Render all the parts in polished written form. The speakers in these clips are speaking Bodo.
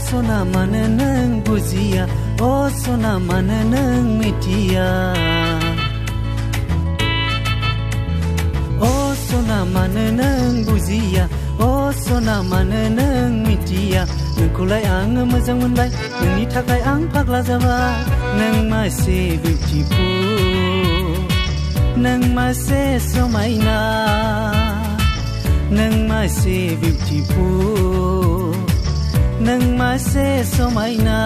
sona mano nang buziya o sona mano nang mitiya o sona mano nang buziya o sona mano nang mitiya nोंखौलाय आङो मोजां मोनबाय नोंनि थाखाय आं फाग्ला जाबाय नों मासे बिउटिफुल नों मासे समायना नों मासे बिउटिफुल नों मासे समायना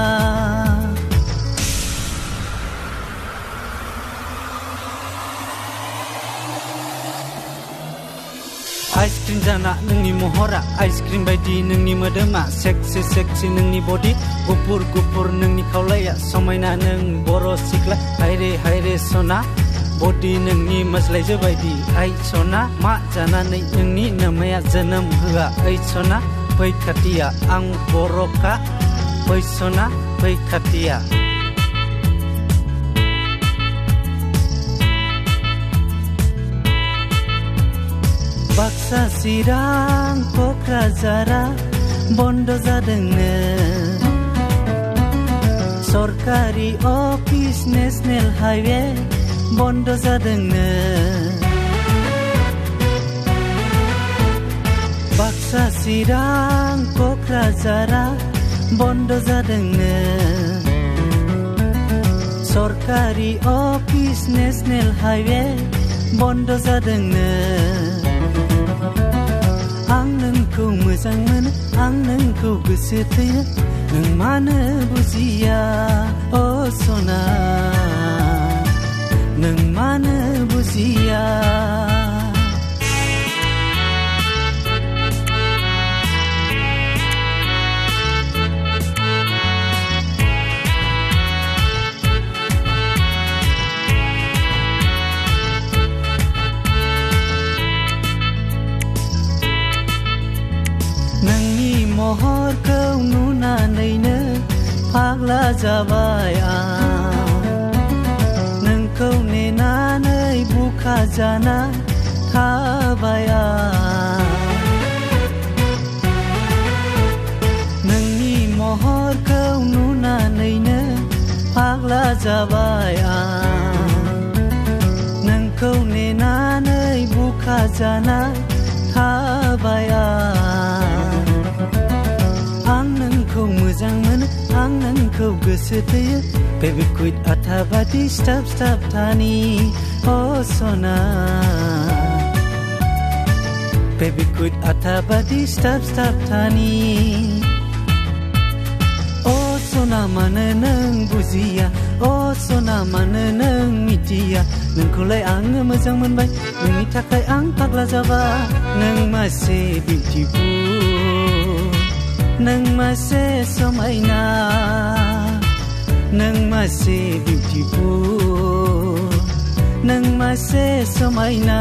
आइसक्रिम जाना नोंनि महरा आइसक्रिम बायदि नोंनि मोदोमा सेक्सि सेक्सि नोंनि बडि गुफुर गुफुर नोंनि खावलाया समायना नों बर' सिख्ला हायरे हायरे सना बडि नोंनि मोज्लायजो बायदि आइ सना मा जानानै नोंनि नोमाया जोनोम होआ ओइ सना फै खाथिया आं बर'खा फै सना फै खाथिया बाक्सा चिरां क'क्राझारा बन्द जादोंनो सरकारि अफिस नेशनेल हाइवे बन्द जादोंनो बाक्सा चिरां क'क्राझारा बन्द जादोंनो सरकारि अफिस नेशनेल हाइवे बन्द जादोंनो आं नोंखौ मोजां मोनो आं नोंखौ गोसो थोयो नों मानो बुजिया अ सना नों मानो बुजिया महरखौ नुनानैनो फाग्ला जाबाय आं नोंखौ नेनानै बुखा जाना थाबाय आं नोंनि महरखौ नुनानैनो फाग्ला जाबाय आं नोंखौ नेनानै बुखा जाना थाबाय आं नोंखौ मोजां मोनो आं नोंखौ गोसो थोयो बेबी कुइट आथा बादि स्टाप स्टाप थानि अ सना बेबी कुइट आथा बादि स्टाप स्टाप थानि अ सना मानो नों बुजिया अ सना मानो नों मिथिया नोंखौलाय आङो मोजां मोनबाय नोंनि थाखाय आं फाग्ला जाबाय नों मासे बिउटिफुल नों मासे समायना नों मासे बिउटिफुल नों मासे समायना